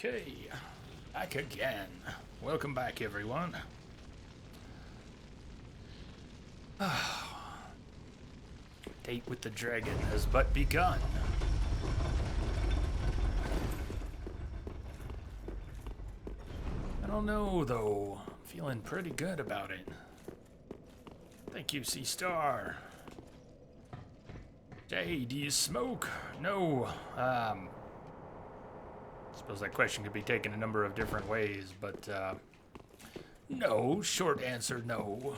Okay, back again. Welcome back, everyone. Date with the dragon has but begun. I don't know, though. I'm feeling pretty good about it. Thank you, C-Star. Jay, do you smoke? No. Suppose that question could be taken a number of different ways, but, no. Short answer, no.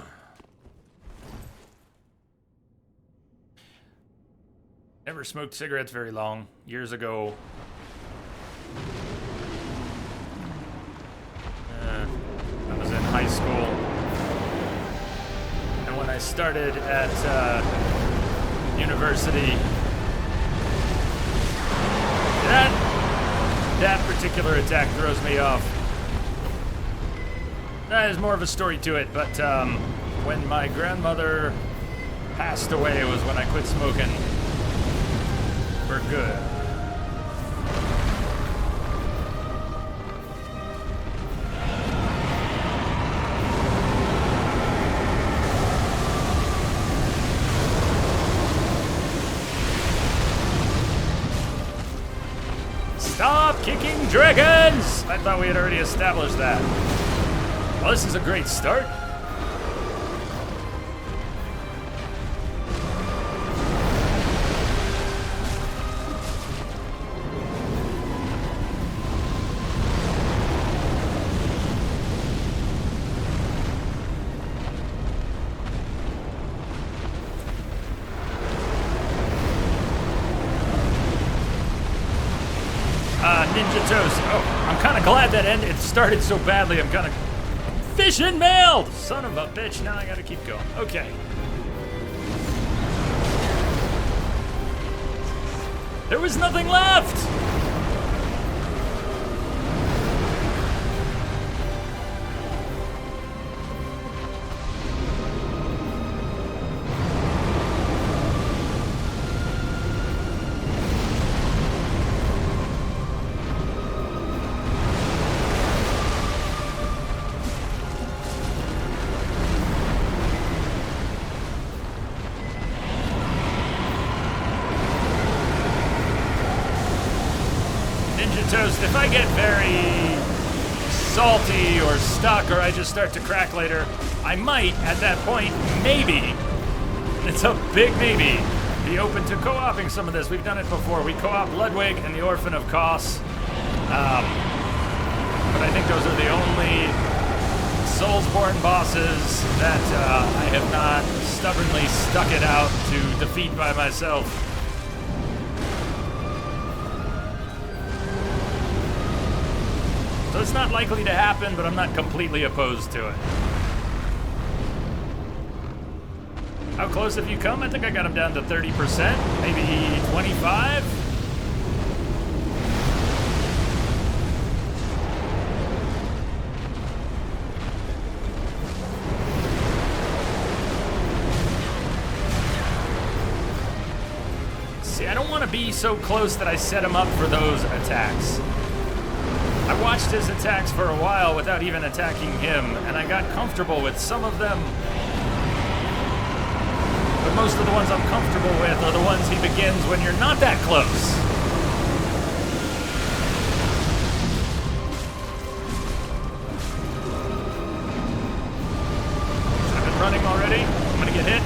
Never smoked cigarettes very long. Years ago, I was in high school. And when I started at university, that particular attack throws me off. That is more of a story to it, but when my grandmother passed away was when I quit smoking for good. Stop kicking dragons! I thought we had already established that. Well, this is a great start. Ninja Toast. Oh, I'm kind of glad that it started so badly. I'm kind of... Fish and mailed! Son of a bitch. Now I gotta keep going. Okay. There was nothing left! Toast, if I get very salty or stuck or I just start to crack later, I might, at that point, maybe, it's a big maybe, be open to co-oping some of this. We've done it before. We co-op Ludwig and the Orphan of Kos. But I think those are the only Soulsborne bosses that I have not stubbornly stuck it out to defeat by myself. So it's not likely to happen, but I'm not completely opposed to it. How close have you come? I think I got him down to 30%, maybe 25? See, I don't want to be so close that I set him up for those attacks. I watched his attacks for a while without even attacking him, and I got comfortable with some of them. But most of the ones I'm comfortable with are the ones he begins when you're not that close. I've been running already. I'm gonna get hit.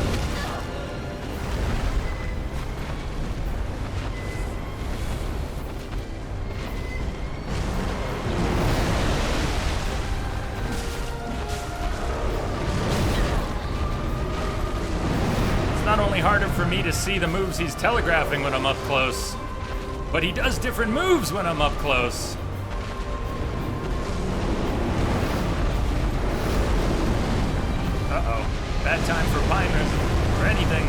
Not only harder for me to see the moves he's telegraphing when I'm up close, but he does different moves when I'm up close. Uh-oh. Bad time for Piners or anything.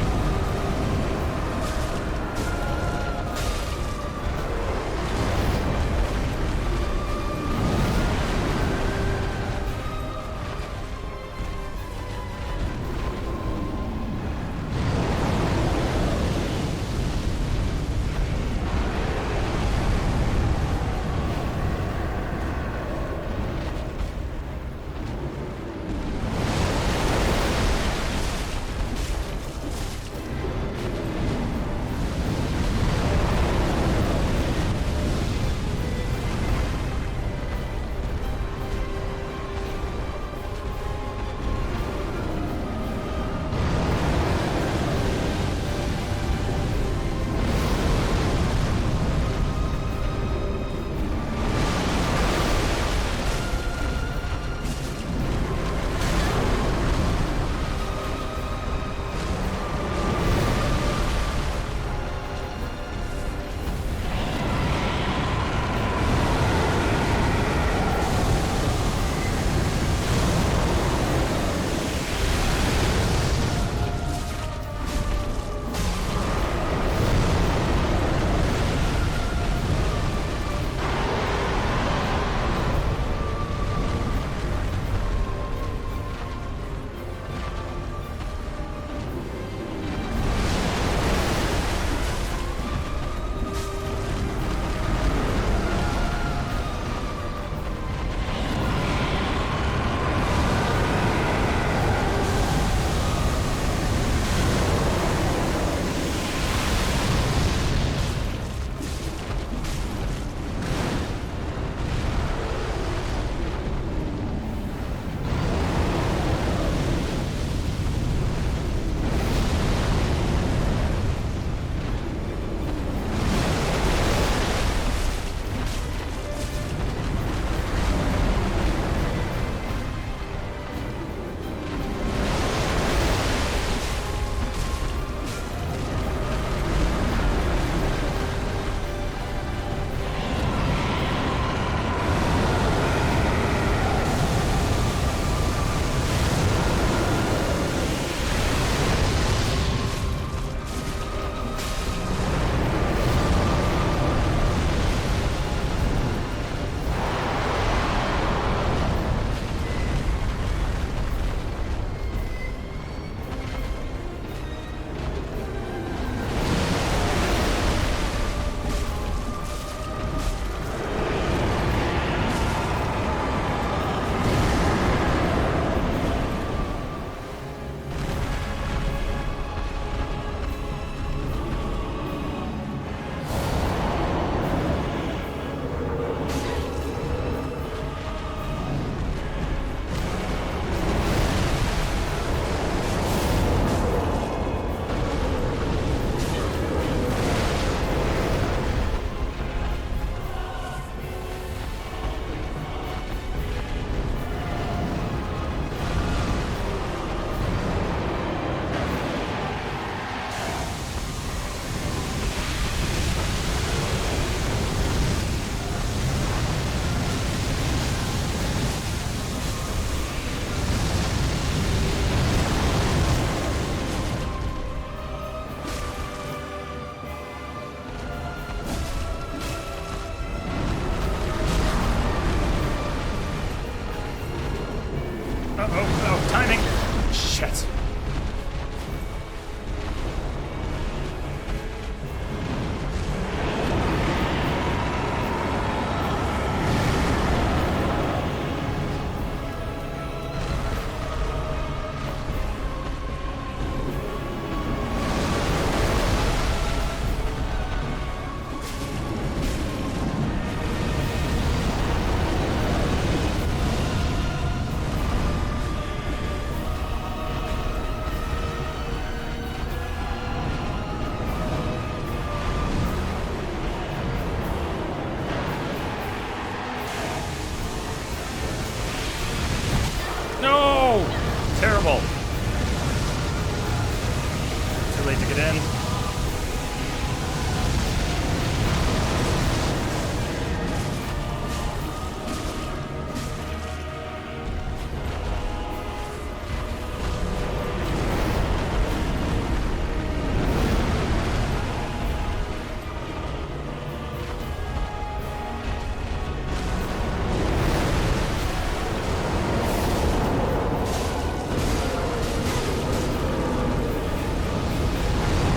late to get in.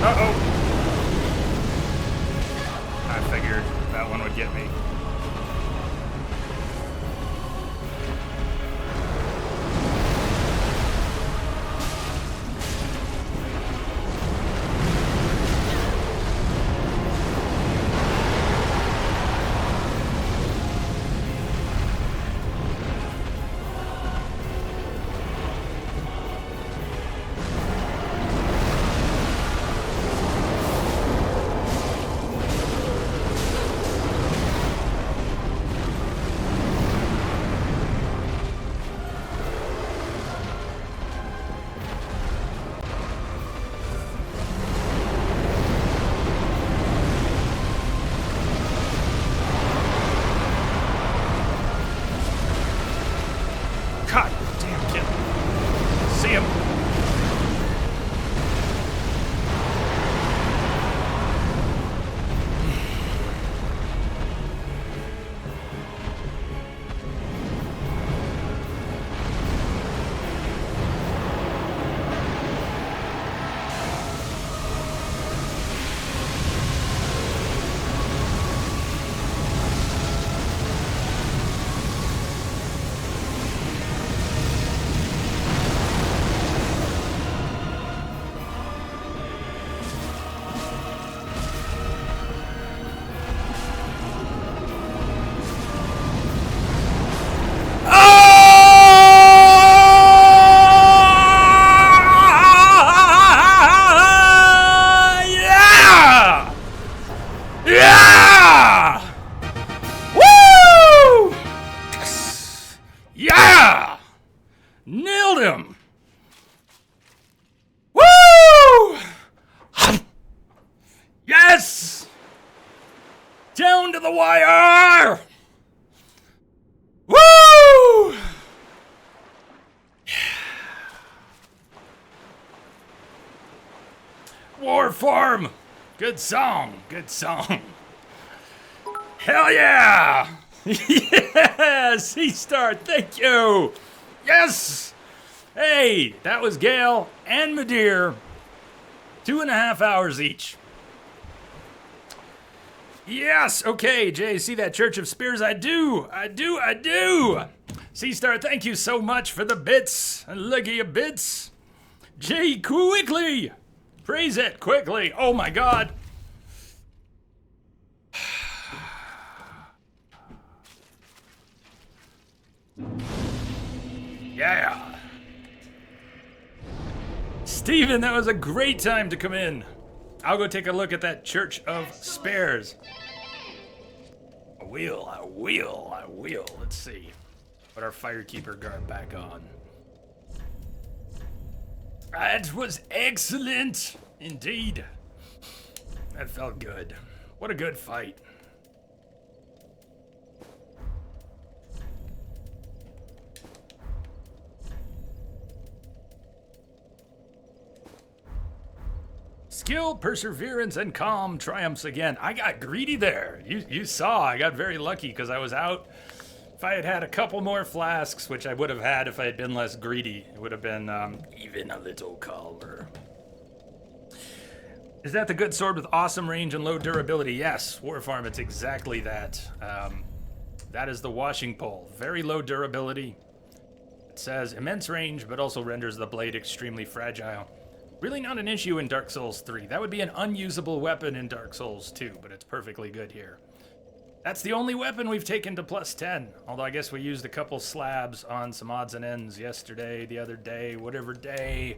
Uh-oh. I figured that one would get me. God damn, kid. See him. Yeah! Nailed him! Woo! Yes! Down to the wire! Woo! War Farm! Good song, good song. Hell yeah! Yeah! C-Star, thank you! Yes! Hey, that was Gale and Madeir. 2.5 hours each. Yes, okay, Jay, see that Church of Spears? I do! C-Star, thank you so much for the bits. Look at your bits. Jay, quickly! Praise it, quickly. Oh my God. Yeah. Steven, that was a great time to come in. I'll go take a look at that Church of Spares. I will. Let's see. Put our Firekeeper guard back on. That was excellent. Indeed. That felt good. What a good fight. Skill, perseverance, and calm triumphs again. I got greedy there. You saw I got very lucky because I was out. If I had had a couple more flasks, which I would have had if I had been less greedy, it would have been even a little calmer. Is that the good sword with awesome range and low durability? Yes, War Farm, it's exactly that. That is the washing pole. Very low durability. It says immense range, but also renders the blade extremely fragile. Really not an issue in Dark Souls 3. That would be an unusable weapon in Dark Souls 2, but it's perfectly good here. That's the only weapon we've taken to +10, although I guess we used a couple slabs on some odds and ends yesterday, the other day, whatever day.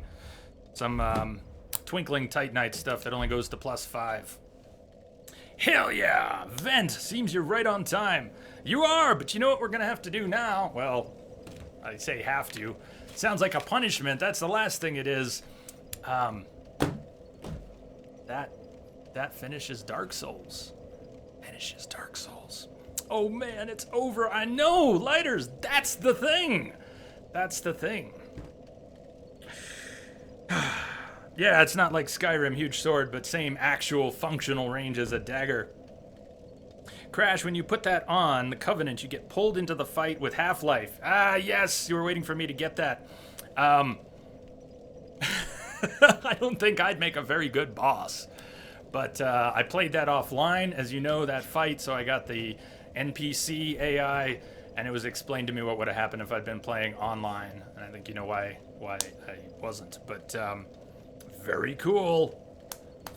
Some Twinkling Titanite stuff that only goes to +5. Hell yeah! Vent, seems you're right on time. You are, but you know what we're gonna have to do now? Well, I say have to. Sounds like a punishment. That's the last thing it is. That finishes Dark Souls. Finishes Dark Souls. Oh man, it's over. I know, lighters. That's the thing. That's the thing. Yeah, it's not like Skyrim, huge sword, but same actual functional range as a dagger. Crash, when you put that on, the Covenant, you get pulled into the fight with Half-Life. Ah, yes, you were waiting for me to get that. I don't think I'd make a very good boss. But I played that offline, as you know, that fight, so I got the NPC AI, and it was explained to me what would have happened if I'd been playing online. And I think you know why I wasn't. But very cool.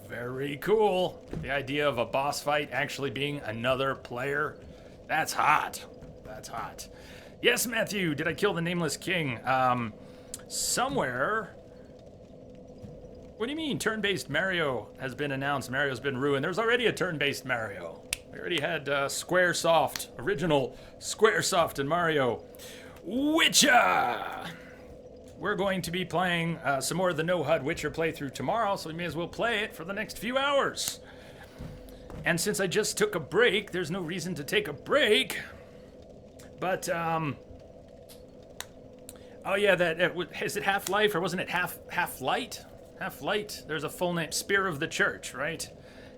Very cool. The idea of a boss fight actually being another player, that's hot. That's hot. Yes, Matthew, did I kill the Nameless King? Somewhere. What do you mean? Turn-based Mario has been announced. Mario's been ruined. There's already a turn-based Mario. We already had Squaresoft, original Squaresoft and Mario. Witcher! We're going to be playing some more of the No HUD Witcher playthrough tomorrow, so we may as well play it for the next few hours. And since I just took a break, there's no reason to take a break. But, oh yeah, is it Half-Life, or wasn't it Half-Light? Half-Light, there's a full name, Spear of the Church, right?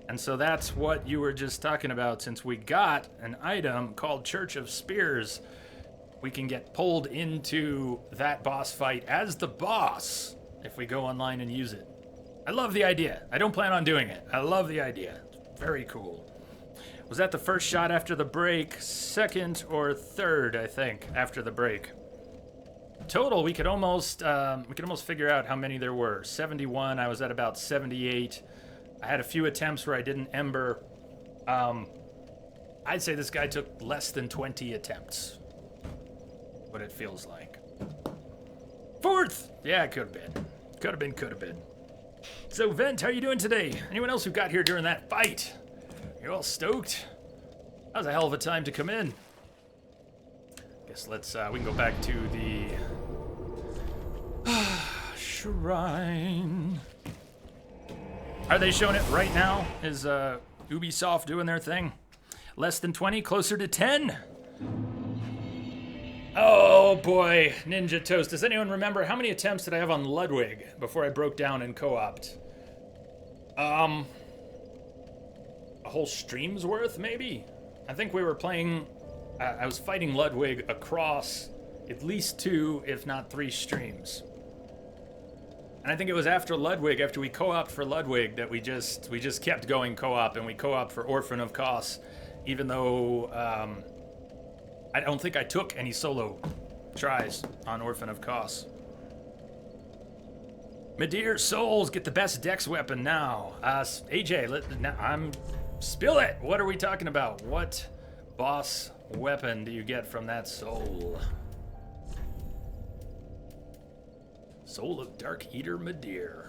And so that's what you were just talking about. Since we got an item called Church of Spears, we can get pulled into that boss fight as the boss if we go online and use it. I love the idea. I don't plan on doing it. I love the idea. It's very cool. Was that the first shot after the break? Second or third, I think, after the break. Total, we could almost figure out how many there were. 71. I was at about 78. I had a few attempts where I didn't ember. I'd say this guy took less than 20 attempts. What it feels like. Fourth! Yeah, it could have been. Could have been. So, Vent, how are you doing today? Anyone else who got here during that fight? You all stoked? That was a hell of a time to come in. Guess we can go back to the shrine. Are they showing it right now? Is Ubisoft doing their thing? Less than 20, closer to 10? Oh boy, Ninja Toast. Does anyone remember how many attempts did I have on Ludwig before I broke down and co-opted? A whole stream's worth, maybe? I think we were playing... I was fighting Ludwig across at least 2, if not 3 streams. And I think it was after Ludwig, after we co-opted for Ludwig, that we just kept going co-op, and we co-opted for Orphan of Kos, even though I don't think I took any solo tries on Orphan of Kos. Midir Souls, get the best dex weapon now. AJ, spill it. What are we talking about? What boss weapon do you get from that soul? Soul of Dark Eater Midir.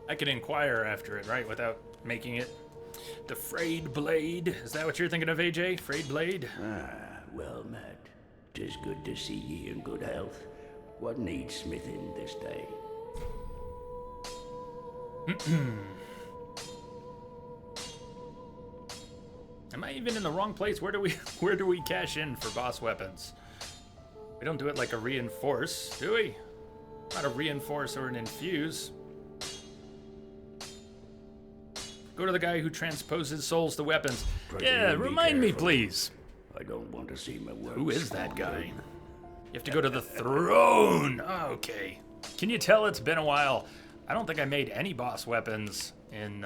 I can inquire after it, right? Without making it. The Frayed Blade. Is that what you're thinking of, AJ? Frayed Blade? Ah, well, Matt. 'Tis good to see ye in good health. What needs smithing this day? Am I even in the wrong place? Where do we cash in for boss weapons? We don't do it like a reinforce, do we? Not a reinforce or an infuse. Go to the guy who transposes souls to weapons. Yeah, remind me, please. I don't want to see my work. Who is that guy? You have to go to the throne. Okay. Can you tell it's been a while? I don't think I made any boss weapons in...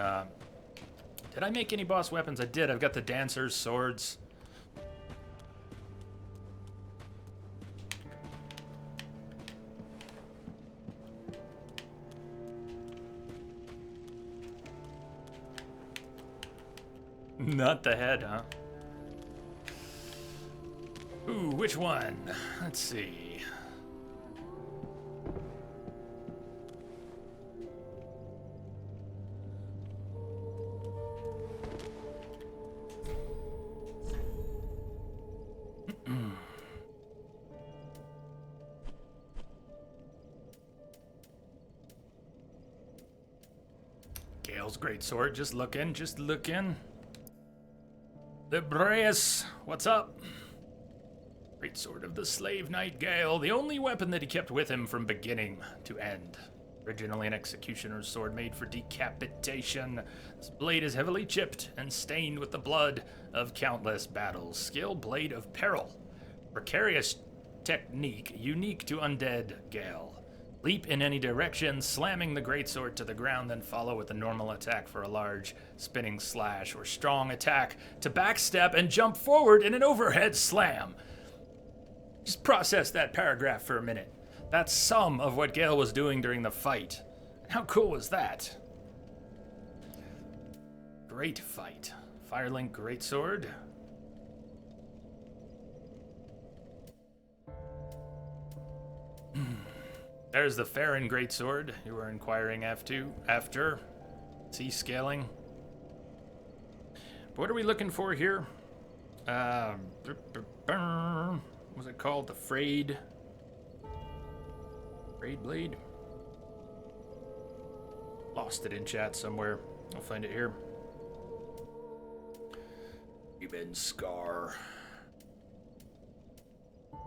Did I make any boss weapons? I did. I've got the dancers' swords. Not the head, huh? Ooh, which one? Let's see. Gale's greatsword. Just looking, just looking. Libreus, what's up? Greatsword of the Slave Knight Gale, the only weapon that he kept with him from beginning to end. Originally an executioner's sword made for decapitation, this blade is heavily chipped and stained with the blood of countless battles. Skill Blade of Peril. Precarious technique unique to undead Gale. Leap in any direction, slamming the greatsword to the ground, then follow with a normal attack for a large spinning slash or strong attack to backstep and jump forward in an overhead slam. Just process that paragraph for a minute. That's some of what Gale was doing during the fight. How cool was that? Great fight. Firelink greatsword. There's the Farron greatsword you were inquiring after. See scaling. But what are we looking for here? What's it called? The Frayed blade? Lost it in chat somewhere. I'll find it here. Demon Scar.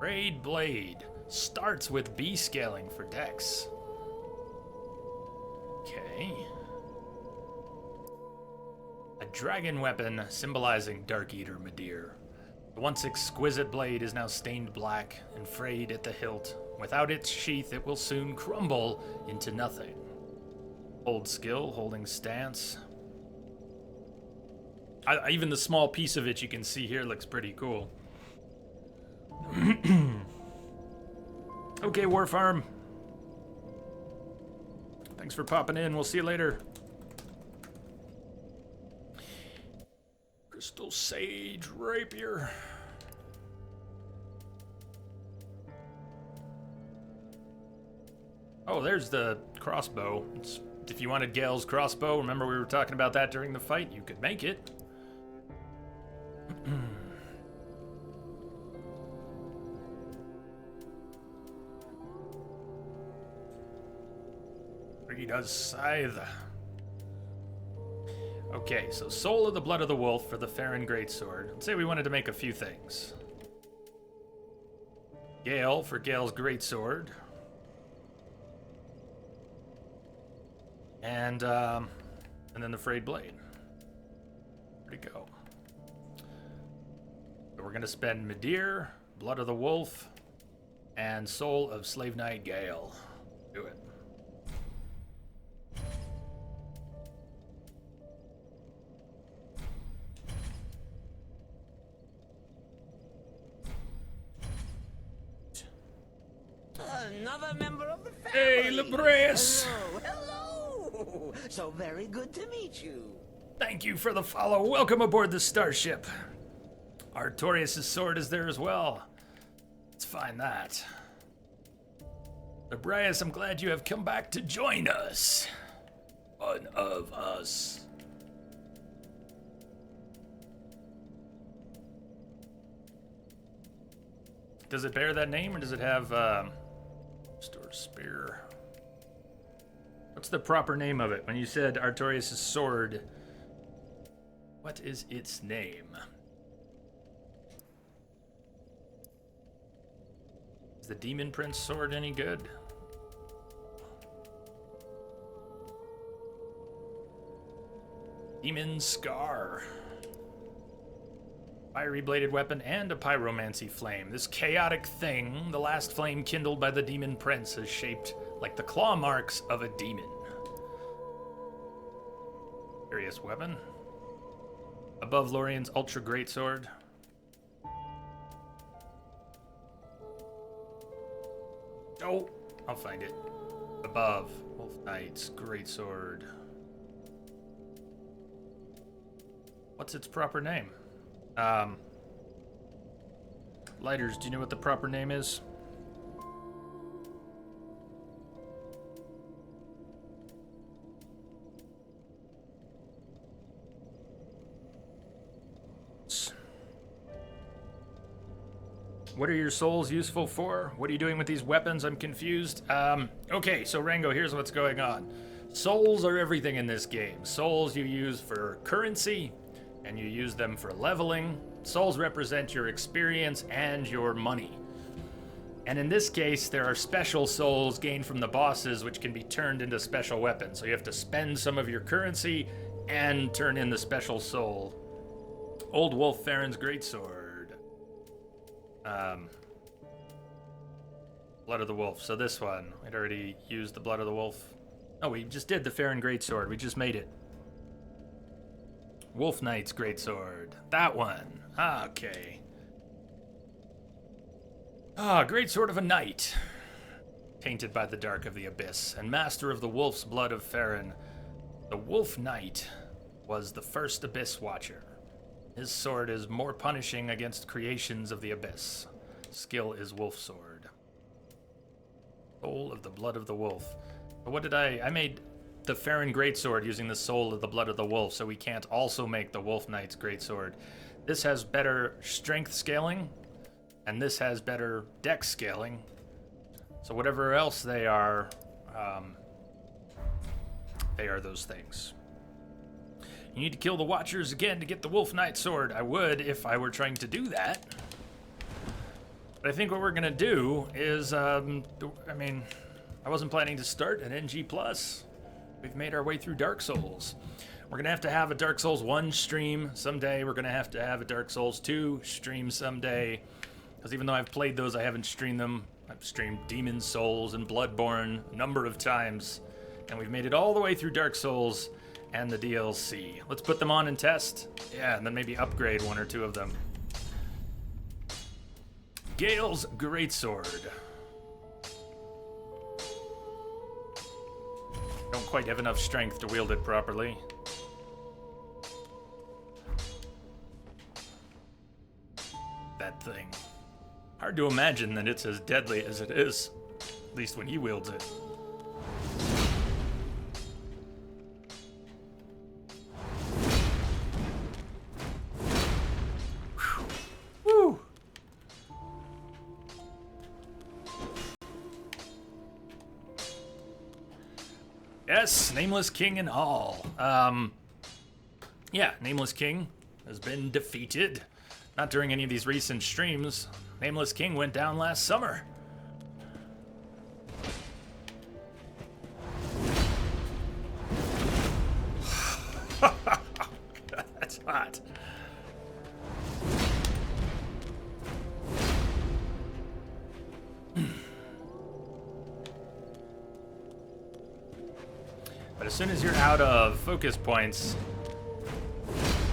Frayed blade. Starts with B scaling for Dex. Okay. A dragon weapon symbolizing Dark Eater Midir. The once exquisite blade is now stained black and frayed at the hilt. Without its sheath, it will soon crumble into nothing. Hold skill, holding stance. Even the small piece of it you can see here looks pretty cool. Okay, Warfarm. Thanks for popping in. We'll see you later. Crystal Sage Rapier. Oh, there's the crossbow. If you wanted Gale's crossbow, remember we were talking about that during the fight? You could make it. He does scythe. Okay, so Soul of the Blood of the Wolf for the Farron Greatsword. Let's say we wanted to make a few things. Gale for Gale's Greatsword. And then the Frayed Blade. Where'd it go? So we're gonna spend Midir, Blood of the Wolf, and Soul of Slave Knight Gale. Do it. Another member of the family. Hey, Libreus! Hello. So very good to meet you. Thank you for the follow. Welcome aboard the starship. Artorias' sword is there as well. Let's find that. Libreus, I'm glad you have come back to join us. One of us. Does it bear that name, or does it have, Store Spear? What's the proper name of it? When you said Artorias' sword, what is its name? Is the Demon Prince sword any good? Demon Scar. Fiery bladed weapon and a pyromancy flame. This chaotic thing, the last flame kindled by the Demon Prince, is shaped like the claw marks of a demon. Curious weapon. Above Lorien's ultra greatsword. Oh, I'll find it. Above Wolf Knight's greatsword. What's its proper name? Lighters, do you know what the proper name is? What are your souls useful for? What are you doing with these weapons? I'm confused. Okay, so Rango, here's what's going on. Souls are everything in this game. Souls you use for currency, and you use them for leveling. Souls represent your experience and your money. And in this case, there are special souls gained from the bosses which can be turned into special weapons. So you have to spend some of your currency and turn in the special soul. Old Wolf Farron's Greatsword. Blood of the Wolf. So this one. I'd already used the Blood of the Wolf. Oh, we just did the Farron Greatsword. We just made it. Wolf Knight's Greatsword. That one. Okay. Greatsword of a Knight. Tainted by the dark of the abyss, and master of the wolf's blood of Farron. The Wolf Knight was the first Abyss Watcher. His sword is more punishing against creations of the abyss. Skill is Wolf Sword. Soul of the Blood of the Wolf. What did I made the Farron Greatsword using the soul of the Blood of the Wolf, so we can't also make the Wolf Knight's Greatsword. This has better strength scaling, and this has better dex scaling. So whatever else they are those things. You need to kill the Watchers again to get the Wolf Knight sword. I would if I were trying to do that. But I think what we're gonna do is, I wasn't planning to start an NG+. We've made our way through Dark Souls. We're gonna have to have a Dark Souls 1 stream someday. We're gonna have to have a Dark Souls 2 stream someday. Because even though I've played those, I haven't streamed them. I've streamed Demon's Souls and Bloodborne a number of times. And we've made it all the way through Dark Souls and the DLC. Let's put them on and test. Yeah, and then maybe upgrade one or two of them. Gale's Greatsword. Don't quite have enough strength to wield it properly. That thing. Hard to imagine that it's as deadly as it is. At least when he wields it. Whew. Woo! Yes, Nameless King and all. Yeah, Nameless King has been defeated. Not during any of these recent streams. Nameless King went down last summer. That's hot. But as soon as you're out of focus points,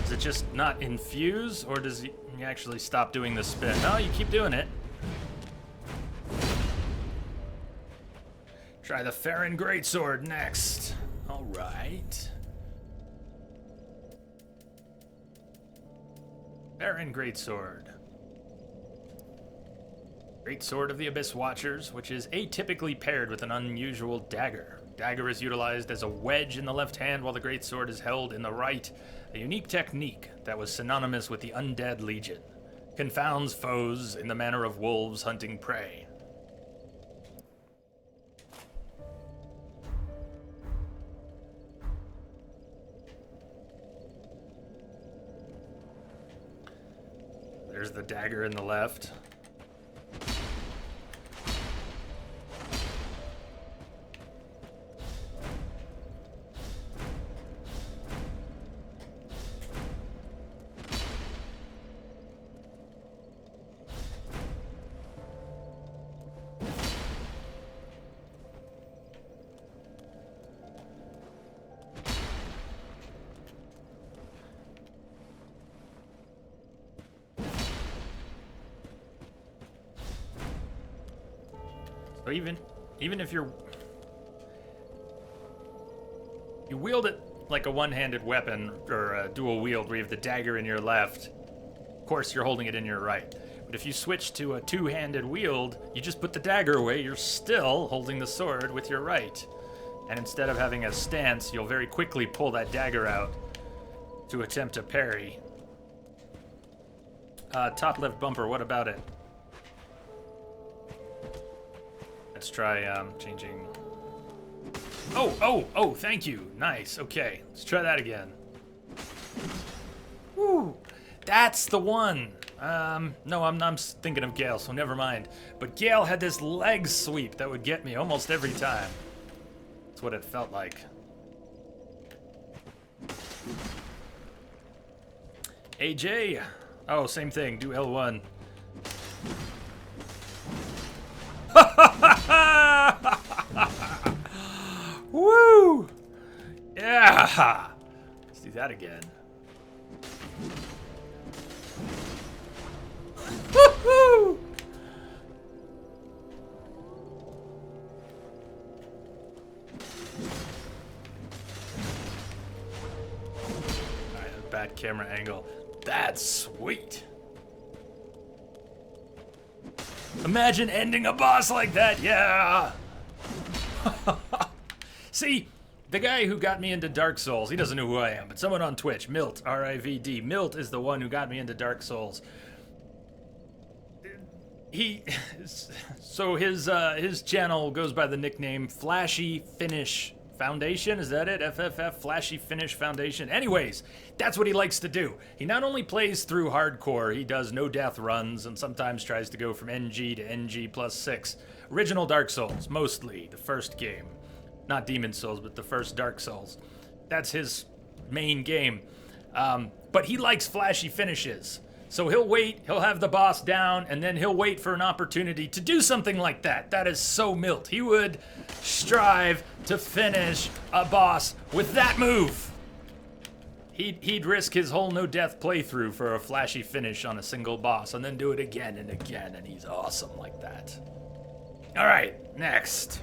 does it just not infuse, or does he actually stop doing the spin? No, you keep doing it. Try the Farron Greatsword next. All right. Farron Greatsword. Greatsword of the Abyss Watchers, which is atypically paired with an unusual dagger. Dagger is utilized as a wedge in the left hand while the Greatsword is held in the right. A unique technique that was synonymous with the Undead Legion. Confounds foes in the manner of wolves hunting prey. There's the dagger in the left. So even if you wield it like a one-handed weapon or a dual wield where you have the dagger in your left, of course you're holding it in your right. But if you switch to a two-handed wield, you just put the dagger away, you're still holding the sword with your right. And instead of having a stance, you'll very quickly pull that dagger out to attempt a parry. Top left bumper, what about it? Let's try changing Oh, thank you. Nice. Okay, let's try that again. Woo! That's the one. No, I'm thinking of Gale, so never mind. But Gale had this leg sweep that would get me almost every time. That's what it felt like. AJ. Oh, same thing. Do L1. Woo! Yeah! Let's do that again. Woohoo! Alright, bad camera angle. That's sweet. Imagine ending a boss like that, yeah! See, the guy who got me into Dark Souls, he doesn't know who I am, but someone on Twitch, Milt, R-I-V-D. Milt is the one who got me into Dark Souls. So his channel goes by the nickname Flashy Finish Foundation. Is that it? FFF, Flashy Finish Foundation. Anyways, that's what he likes to do. He not only plays through hardcore, he does no death runs and sometimes tries to go from NG to NG plus 6. Original Dark Souls, mostly, the first game. Not Demon Souls, but the first Dark Souls. That's his main game. But he likes flashy finishes. So he'll wait, he'll have the boss down, and then he'll wait for an opportunity to do something like that. That is so Milt. He would strive to finish a boss with that move. He'd risk his whole no-death playthrough for a flashy finish on a single boss, and then do it again and again, and he's awesome like that. All right, next.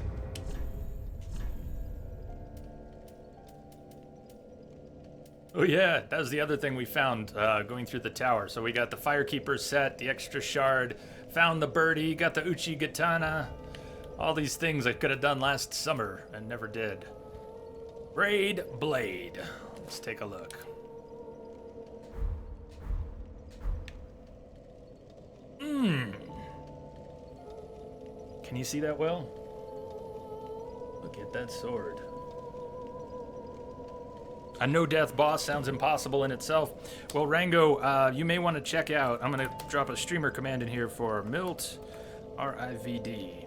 Oh yeah, that was the other thing we found going through the tower. So we got the Firekeeper set, the extra shard, found the birdie, got the Uchigatana. All these things I could have done last summer and never did. Braid Blade. Let's take a look. Can you see that well? Look at that sword. A no-death boss sounds impossible in itself. Well, Rango, you may want to check out. I'm going to drop a streamer command in here for Milt, R-I-V-D.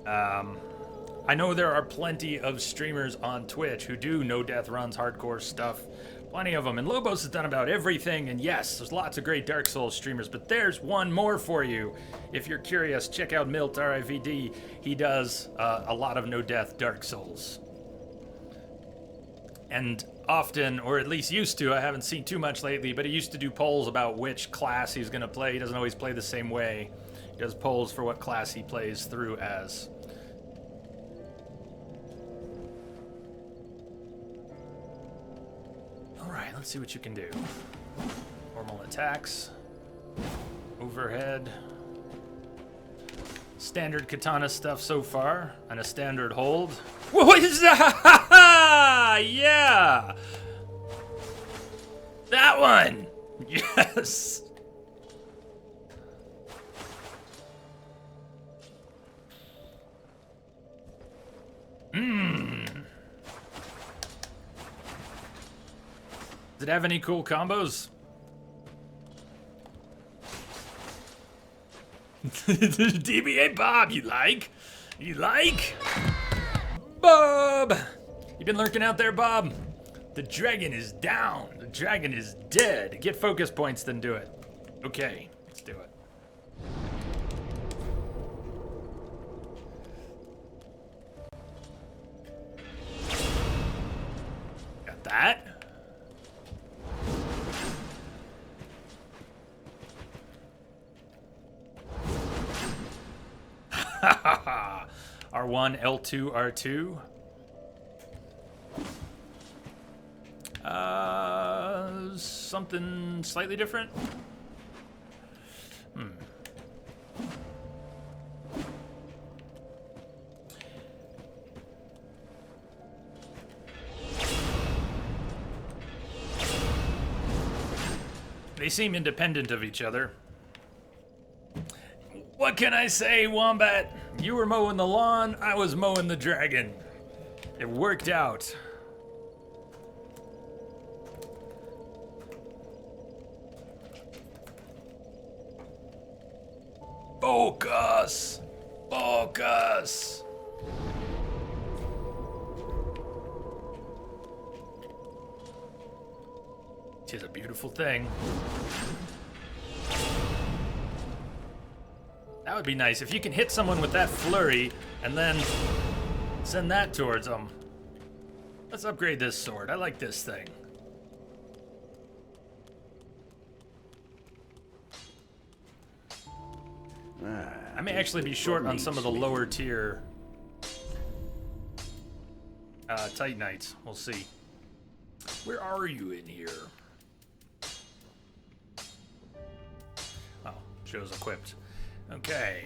I know there are plenty of streamers on Twitch who do no-death runs, hardcore stuff. Plenty of them. And Lobos has done about everything. And yes, there's lots of great Dark Souls streamers, but there's one more for you. If you're curious, check out Milt, R-I-V-D. He does a lot of no-death Dark Souls. And often, or at least used to, I haven't seen too much lately, but he used to do polls about which class he's going to play. He doesn't always play the same way. He does polls for what class he plays through as. Alright, let's see what you can do. Normal attacks. Overhead. Standard katana stuff so far, and a standard hold. What is that? Yeah! That one! Yes! Does it have any cool combos? DBA Bob, you like? You like? Bob! You been lurking out there, Bob? The dragon is down. The dragon is dead. Get focus points, then do it. Okay, let's do it. Got that. R1, L2, R2. Something slightly different? They seem independent of each other. What can I say, Wombat? You were mowing the lawn, I was mowing the dragon. It worked out. Focus! Focus! Tis a beautiful thing. That would be nice if you can hit someone with that flurry and then send that towards them. Let's upgrade this sword. I like this thing. I may actually be short on some of the lower tier Titanites. We'll see. Where are you in here? Oh, shows equipped. Okay.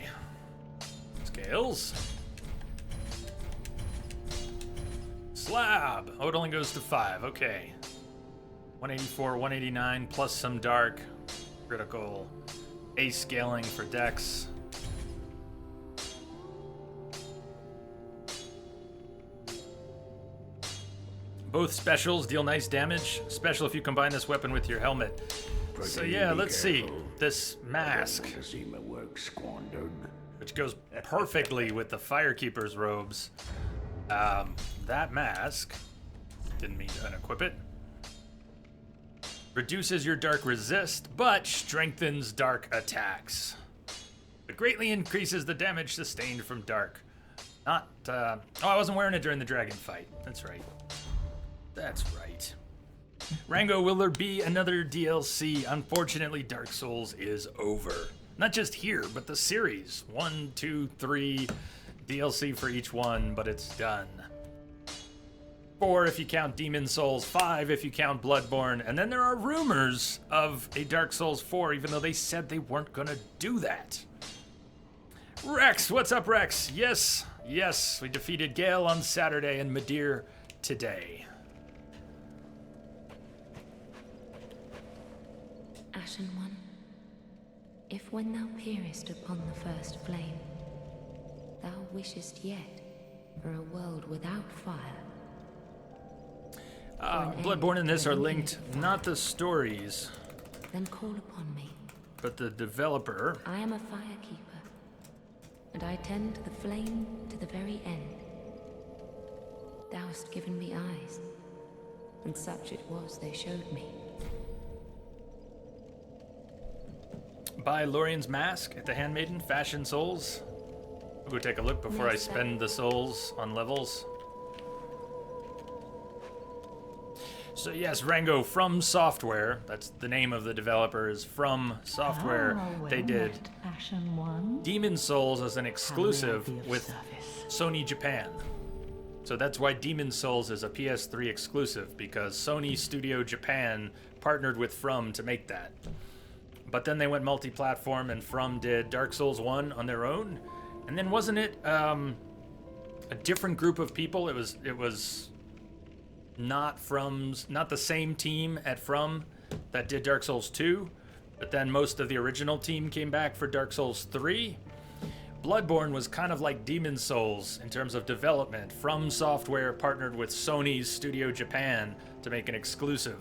Scales. Slab. Oh, it only goes to 5. Okay. 184, 189, plus some dark. Critical. Ace scaling for dex. Both specials deal nice damage. Special if you combine this weapon with your helmet. So yeah, let's see. This mask, To see my work squandered. which goes perfectly with the Firekeeper's robes. That mask, didn't mean to unequip it, reduces your dark resist, but strengthens dark attacks. It greatly increases the damage sustained from dark. Not, oh, I wasn't wearing it during the dragon fight. That's right. That's right. Rango, will there be another DLC? Unfortunately, Dark Souls is over. Not just here, but the series. 1, 2, 3 DLC for each one, but it's done. 4 if you count Demon Souls, 5 if you count Bloodborne, and then there are rumors of a Dark Souls 4, even though they said they weren't gonna do that. Rex, what's up, Rex? Yes, we defeated Gale on Saturday and Madir today. Ashen One, if when thou peerest upon the first flame, thou wishest yet for a world without fire. Bloodborne and this are linked, not the stories, Then call upon me. but the developer. I am a firekeeper, and I tend the flame to the very end. Thou hast given me eyes, and such it was they showed me. Buy Lorien's Mask at the Handmaiden, Fashion Souls. I'll go take a look before I spend the souls on levels. So yes, Rango From Software, that's the name of the developer, is From Software. They did Ashen One. Demon Souls as an How may I exclusive be of with service? Sony Japan. So that's why Demon Souls is a PS3 exclusive, because Sony Studio Japan partnered with From to make that. But then they went multi-platform, and From did Dark Souls 1 on their own. And then wasn't it a different group of people? It was not the same team at From that did Dark Souls 2, but then most of the original team came back for Dark Souls 3. Bloodborne was kind of like Demon Souls in terms of development. From Software partnered with Sony's Studio Japan to make an exclusive.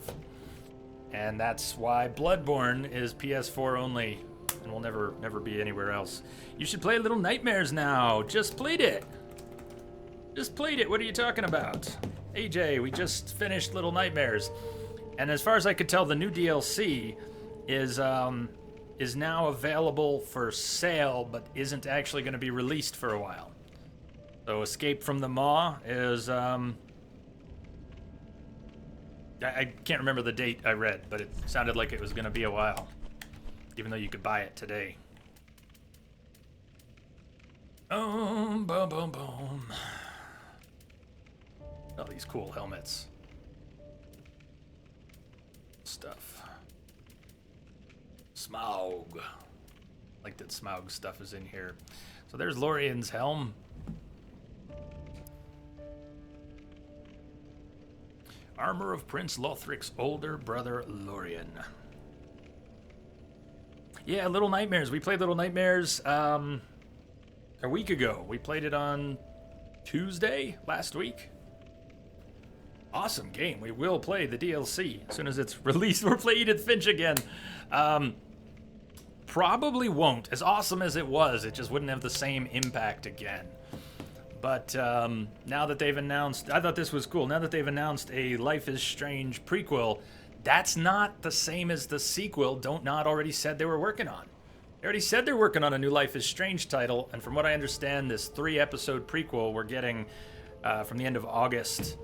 And that's why Bloodborne is PS4 only and will never be anywhere else. You should play Little Nightmares now. Just played it. What are you talking about? AJ, we just finished Little Nightmares. And as far as I could tell, the new DLC is now available for sale, but isn't actually going to be released for a while. So Escape from the Maw is I can't remember the date I read, but it sounded like it was going to be a while, even though you could buy it today. Boom, boom, boom. All these cool helmets. Stuff. Smaug. Like that Smaug stuff is in here. So there's Lorien's helm. Armor of Prince Lothric's older brother, Lorien. Yeah, Little Nightmares. We played Little Nightmares a week ago. We played it on Tuesday last week. Awesome game. We will play the DLC as soon as it's released. We'll play Edith Finch again. Probably won't. As awesome as it was, it just wouldn't have the same impact again. But now that they've announced, I thought this was cool. Now that they've announced a Life is Strange prequel, that's not the same as the sequel Don't Nod already said they were working on. They already said they're working on a new Life is Strange title, and from what I understand, this 3-episode prequel we're getting from the end of August,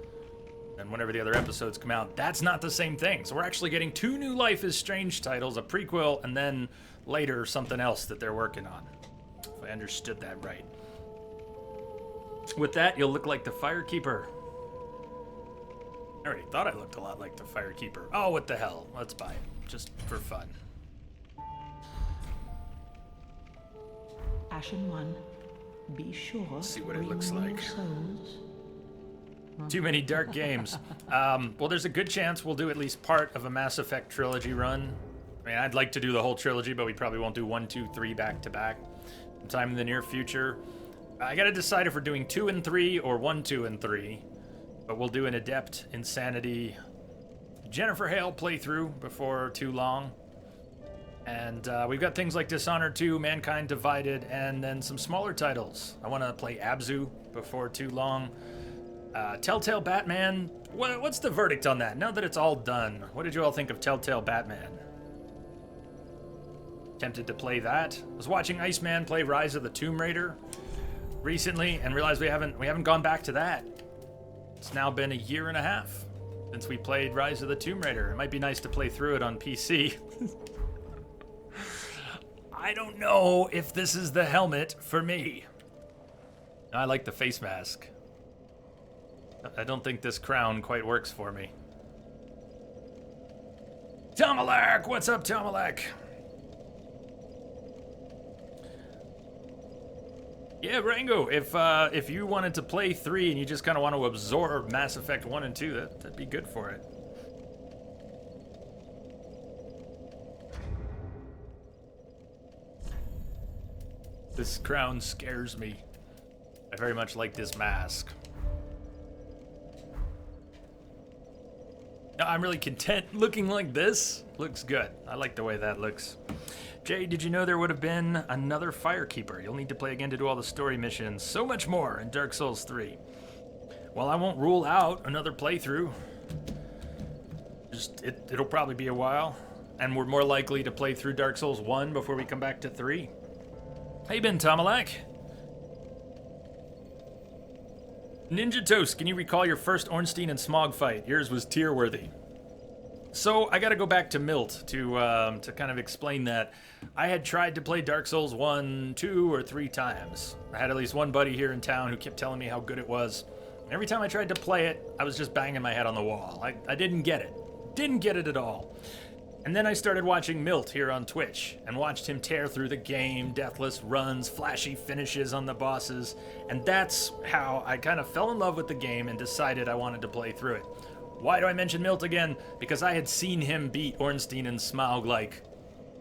and whenever the other episodes come out, that's not the same thing. So we're actually getting 2 new Life is Strange titles, a prequel, and then later something else that they're working on, if I understood that right. With that, you'll look like the Firekeeper. I already thought I looked a lot like the Firekeeper. Oh, what the hell? Let's buy it, just for fun. Ashen One, be sure. Let's see what it bring looks your like. souls. Too many dark games. Well, there's a good chance we'll do at least part of a Mass Effect trilogy run. I mean, I'd like to do the whole trilogy, but we probably won't do 1, 2, 3 back to back. Sometime in the near future. I gotta decide if we're doing 2 and 3 or 1, 2, and 3. But we'll do an Adept Insanity Jennifer Hale playthrough before too long. And we've got things like Dishonored 2, Mankind Divided, and then some smaller titles. I want to play Abzu before too long. Telltale Batman, what's the verdict on that? Now that it's all done, what did you all think of Telltale Batman? Tempted to play that. I was watching Iceman play Rise of the Tomb Raider recently and realized we haven't gone back to that. It's now been 1.5 years since we played Rise of the Tomb Raider. It might be nice to play through it on PC. I don't know if this is the helmet for me. I like the face mask. I don't think this crown quite works for me. Tomalak! What's up, Tomalak? Yeah, Rango, if you wanted to play 3 and you just kind of want to absorb Mass Effect 1 and 2, that'd be good for it. This crown scares me. I very much like this mask. No, I'm really content looking like this. Looks good. I like the way that looks. Jay, did you know there would have been another Firekeeper? You'll need to play again to do all the story missions. So much more in Dark Souls 3. Well, I won't rule out another playthrough. It'll probably be a while. And we're more likely to play through Dark Souls 1 before we come back to 3. How you been, Tomalak? Ninja Toast, can you recall your first Ornstein and Smog fight? Yours was tear-worthy. So, I gotta go back to Milt to kind of explain that. I had tried to play Dark Souls 1, 2, or 3 times. I had at least one buddy here in town who kept telling me how good it was. And every time I tried to play it, I was just banging my head on the wall. I didn't get it. Didn't get it at all. And then I started watching Milt here on Twitch, and watched him tear through the game, deathless runs, flashy finishes on the bosses, and that's how I kind of fell in love with the game and decided I wanted to play through it. Why do I mention Milt again? Because I had seen him beat Ornstein and Smaug like,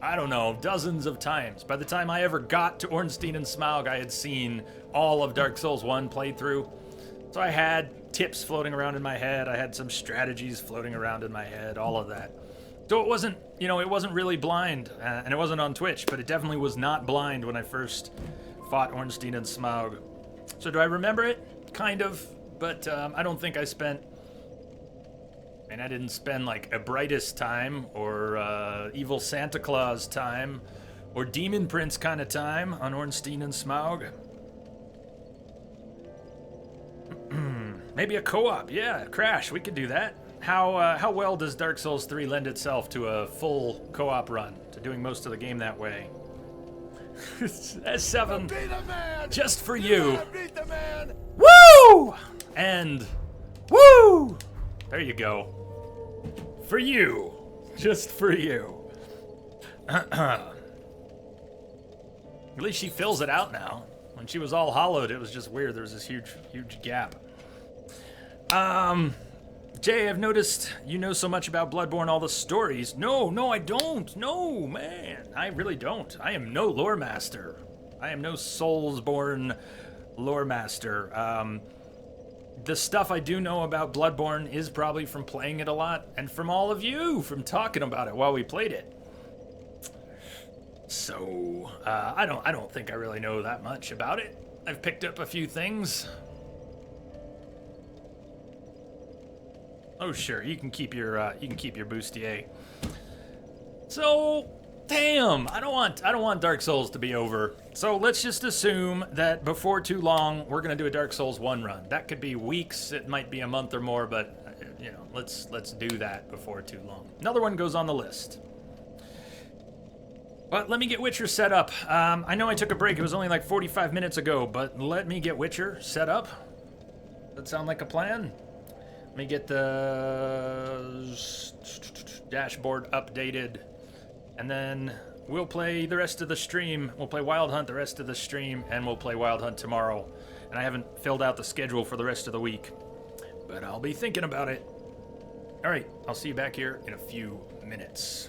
I don't know, dozens of times. By the time I ever got to Ornstein and Smaug, I had seen all of Dark Souls 1 played through. So I had tips floating around in my head, I had some strategies floating around in my head, all of that. So it wasn't, it wasn't really blind, and it wasn't on Twitch, but it definitely was not blind when I first fought Ornstein and Smaug. So do I remember it? Kind of, but I don't think I didn't spend like a Brightest time, or Evil Santa Claus time, or Demon Prince kind of time on Ornstein and Smaug. Maybe a co-op, yeah, Crash, we could do that. How well does Dark Souls 3 lend itself to a full co-op run, to doing most of the game that way? S7, just for you. Woo! And woo! There you go. For you. Just for you. At least she fills it out now. When she was all hollowed, it was just weird. There was this huge gap. Jay, I've noticed you know so much about Bloodborne, all the stories. No, I don't. No, man. I really don't. I am no lore master. I am no Soulsborne lore master. the stuff I do know about Bloodborne is probably from playing it a lot, and from all of you, from talking about it while we played it. So, I don't think I really know that much about it. I've picked up a few things. Oh, sure, you can keep your bustier. So, damn, I don't want Dark Souls to be over. So let's just assume that before too long we're gonna do a Dark Souls 1 run. That could be weeks, it might be a month or more, but you know, let's do that before too long. Another one goes on the list. But let me get Witcher set up. I know I took a break. It was only like 45 minutes ago, but let me get Witcher set up. That sound like a plan? Let me get the dashboard updated, and then we'll play the rest of the stream. We'll play Wild Hunt the rest of the stream, and we'll play Wild Hunt tomorrow. And I haven't filled out the schedule for the rest of the week, but I'll be thinking about it. All right, I'll see you back here in a few minutes.